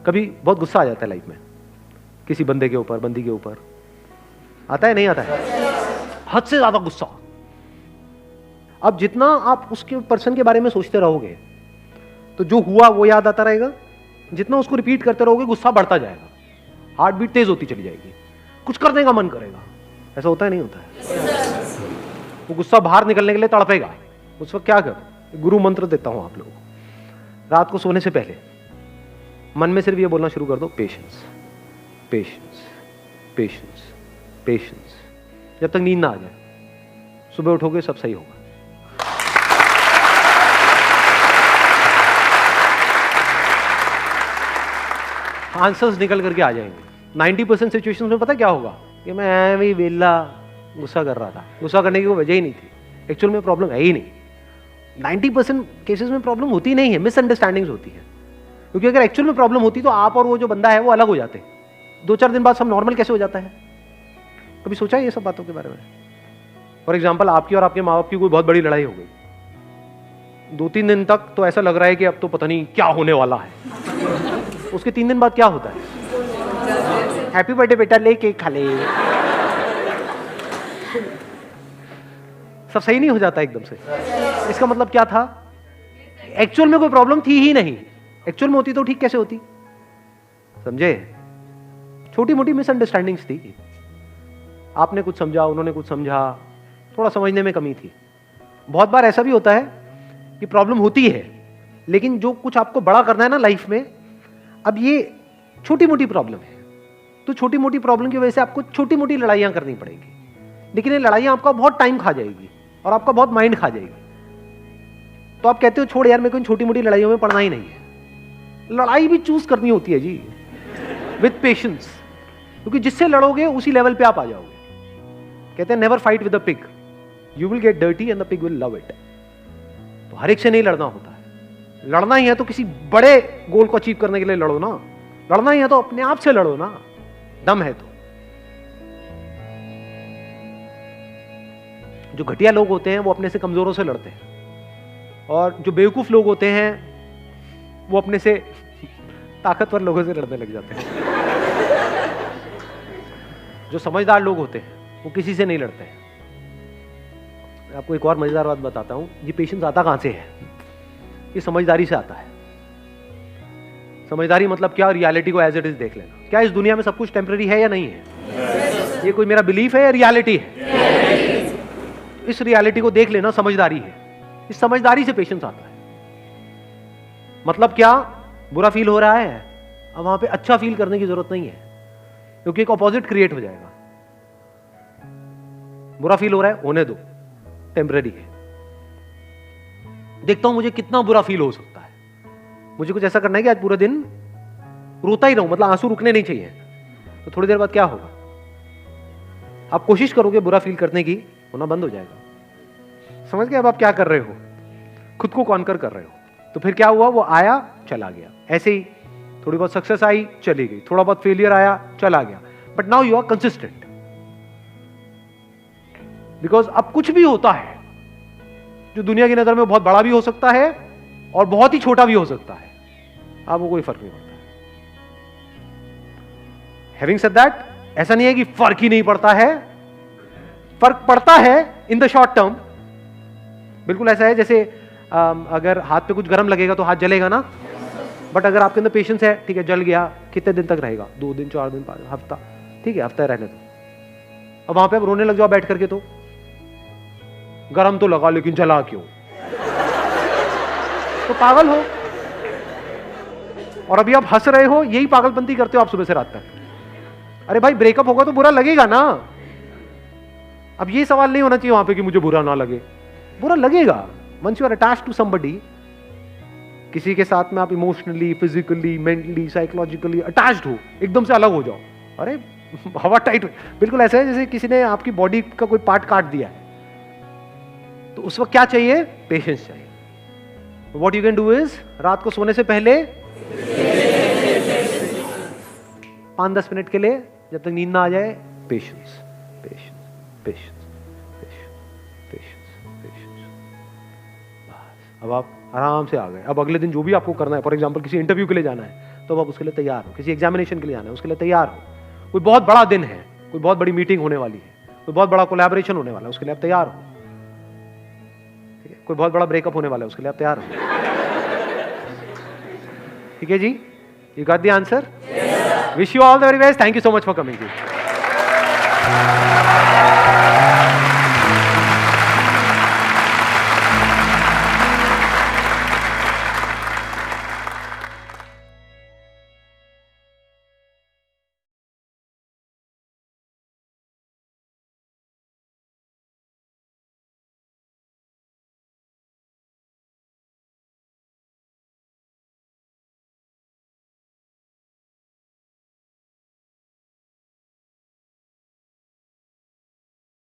कभी बहुत गुस्सा आ जाता है लाइफ में, किसी बंदे के ऊपर, बंदी के ऊपर, आता है नहीं आता है? हद से ज्यादा गुस्सा। अब जितना आप उसके पर्सन के बारे में सोचते रहोगे तो जो हुआ वो याद आता रहेगा, जितना उसको रिपीट करते रहोगे गुस्सा बढ़ता जाएगा, हार्ट बीट तेज होती चली जाएगी, कुछ करने का मन करेगा। ऐसा होता है नहीं होता है? वो गुस्सा बाहर निकलने के लिए तड़पेगा। उस वक्त क्या करो? गुरु मंत्र देता हूं आप लोगों को। रात को सोने से पहले मन में सिर्फ ये बोलना शुरू कर दो, पेशेंस पेशेंस पेशेंस पेशेंस। जब तक नींद ना आ जाए, सुबह उठोगे सब सही होगा। आंसर्स निकल करके आ जाएंगे। 90% सिचुएशंस में पता क्या होगा कि मैं भी वेला गुस्सा कर रहा था, गुस्सा करने की कोई वजह ही नहीं थी, एक्चुअल में प्रॉब्लम है ही नहीं। 90% केसेस में प्रॉब्लम होती नहीं है, मिसअंडरस्टैंडिंग्स होती है। क्योंकि अगर एक्चुअल में प्रॉब्लम होती तो आप और वो जो बंदा है वो अलग हो जाते। 2-4 दिन बाद सब नॉर्मल कैसे हो जाता है? कभी सोचा है ये सब बातों के बारे में? फॉर एग्जाम्पल, आपकी और आपके माँ बाप की कोई बहुत बड़ी लड़ाई हो गई, 2-3 दिन तक तो ऐसा लग रहा है कि अब तो पता नहीं क्या होने वाला है। उसके 3 दिन बाद क्या होता है? हैप्पी बर्थडे बेटा, ले केक खा ले। सब सही नहीं हो जाता एकदम से। इसका मतलब क्या था? एक्चुअल में कोई प्रॉब्लम थी ही नहीं। एक्चुअल में होती तो ठीक कैसे होती? समझे? छोटी मोटी मिसअंडरस्टैंडिंग्स थी, आपने कुछ समझा, उन्होंने कुछ समझा, थोड़ा समझने में कमी थी। बहुत बार ऐसा भी होता है कि प्रॉब्लम होती है, लेकिन जो कुछ आपको बड़ा करना है ना लाइफ में, अब ये छोटी मोटी प्रॉब्लम है, तो छोटी मोटी प्रॉब्लम की वजह से आपको छोटी मोटी लड़ाइयां करनी पड़ेगी। लेकिन ये लड़ाइयां आपका बहुत टाइम खा जाएगी और आपका बहुत माइंड खा जाएगी। तो आप कहते हो छोड़ यार, मेरे को इन छोटी मोटी लड़ाइयों में पड़ना ही नहीं है। लड़ाई भी चूज करनी होती है जी, विद पेशेंस, क्योंकि जिससे लड़ोगे उसी लेवल पे आप आ जाओगे। कहते हैं never fight with the pig, you will get dirty and the pig will love it. तो हर एक से नहीं लड़ना होता है। लड़ना ही है तो किसी बड़े गोल को अचीव करने के लिए लड़ो ना। लड़ना ही है तो अपने आप से लड़ो ना, दम है तो। जो घटिया लोग होते हैं वो अपने से कमजोरों से लड़ते हैं, और जो बेवकूफ लोग होते हैं वो अपने से ताकतवर लोगों से लड़ने लग जाते हैं। जो समझदार लोग होते हैं वो किसी से नहीं लड़ते हैं। मैं आपको एक और मजेदार बात बताता हूं। ये पेशेंस आता कहां से है? ये समझदारी से आता है। समझदारी मतलब क्या? रियलिटी को एज इट इज देख लेना। क्या इस दुनिया में सब कुछ टेम्पररी है या नहीं है? ये कोई मेरा बिलीफ है या रियलिटी है? इस रियलिटी को देख लेना समझदारी है। इस समझदारी से पेशेंस आता है। मतलब क्या? बुरा फील हो रहा है, अब वहां पे अच्छा फील करने की जरूरत नहीं है, क्योंकि एक ऑपोजिट क्रिएट हो जाएगा। बुरा फील हो रहा है, होने दो, टेम्पररी है। देखता हूं मुझे कितना बुरा फील हो सकता है। मुझे कुछ ऐसा करना है कि आज पूरे दिन रोता ही रहूं, मतलब आंसू रुकने नहीं चाहिए। तो थोड़ी देर बाद क्या होगा? आप कोशिश करोगे बुरा फील करने की, होना बंद हो जाएगा। समझ गए? अब आप क्या कर रहे हो? खुद को कॉन्कर कर रहे हो। तो फिर क्या हुआ? वो आया, चला गया। ऐसे ही थोड़ी बहुत सक्सेस आई, चली गई, थोड़ा बहुत फेलियर आया, चला गया। But now you are consistent, because अब कुछ भी होता है जो दुनिया की नजर में बहुत बड़ा भी हो सकता है और बहुत ही छोटा भी हो सकता है, आपको कोई फर्क नहीं पड़ता। हैविंग सेड दैट, ऐसा नहीं है कि फर्क ही नहीं पड़ता है, फर्क पड़ता है इन द शॉर्ट टर्म। बिल्कुल ऐसा है जैसे अगर हाथ पे कुछ गर्म लगेगा तो हाथ जलेगा ना, बट अगर आपके अंदर पेशेंस है, ठीक है जल गया, कितने दिन तक रहेगा? 2 दिन, 4 दिन, 5 हफ्ता, ठीक है हफ्ता रहने दो। अब वहां पे आप रोने लग जाओ बैठ करके, तो गरम तो लगा लेकिन जला क्यों? तो पागल हो। और अभी आप हंस रहे हो, यही पागलपंती करते हो आप सुबह से रात तक। अरे भाई ब्रेकअप होगा तो बुरा लगेगा ना। अब ये सवाल नहीं होना चाहिए वहां पे कि मुझे बुरा ना लगे। बुरा लगेगा। Once you are attached to somebody, किसी के साथ में आप emotionally, physically, mentally, psychologically attached हो, एकदम से अलग हो जाओ, अरे हवा टाइट। बिल्कुल ऐसा है जैसे किसी ने आपकी बॉडी का कोई पार्ट काट दिया है, तो उस वक्त क्या चाहिए? पेशेंस चाहिए। What you can do is, रात को सोने से पहले 5-10 मिनट के लिए, जब तक नींद ना आ जाए, patience patience patience patience patience. अब आप आराम से आ गए। अब अगले दिन जो भी आपको करना है, फॉर एग्जांपल किसी इंटरव्यू के लिए जाना है, तो आप उसके लिए तैयार हो। किसी एग्जामिनेशन के लिए आना है, उसके लिए तैयार हो। कोई बहुत बड़ा दिन है, कोई बहुत बड़ी मीटिंग होने वाली है, कोई बहुत बड़ा कोलैबोरेशन होने वाला है, उसके लिए आप तैयार हो। ठीक है, कोई बहुत बड़ा ब्रेकअप होने वाला है, उसके लिए आप तैयार हो। ठीक है जी, you got the answer? Wish you all the very best. Thank you so much for coming ji.